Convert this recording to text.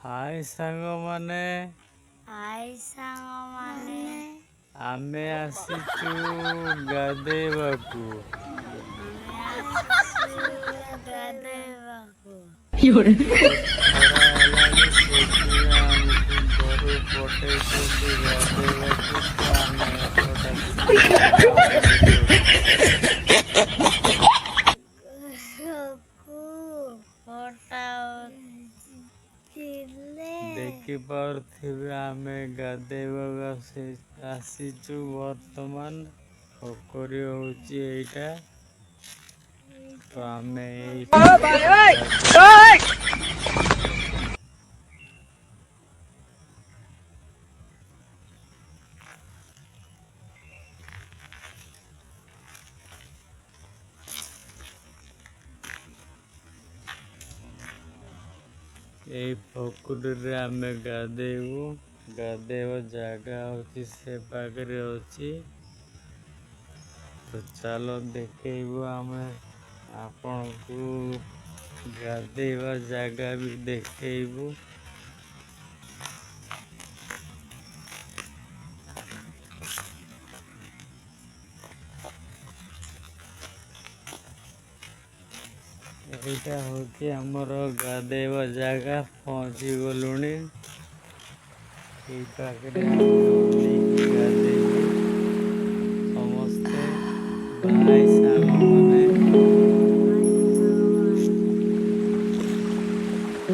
हाय सांग माने हाय साଙ୍ଗमाने आमे आसीचु गाधेबाकू आमे आसीचु गाधेबाकू खरा हेलानी सेथिरे आमकु घरु पठेइछन्ति गाधेबाकू तो आमे एपट आसी गाधेबाकू देखि पारुथिबे आमे गाधेबाकू आसीचु वर्तमान पोखरी होउची एइटा तो आमे এই ପୋଖରୀରେ ଆମେ ଗାଧେଇବୁ। ଗାଧେଇବା ଜାଗା ହଉଛି ସେ ପାଖରେ ଅଛି ତ ଚାଲ ଦେଖେଇବୁ ଆମେ ଆପଣଙ୍କୁ ଗାଧେଇବା ଜାଗା ବି ଦେଖେଇବୁ। ଏଇଟା ହଉଛି ଆମର ଗାଧେଇବା ଜାଗା। ପହଞ୍ଚି ଗଲୁଣି ଏଇ ପାଖରେ।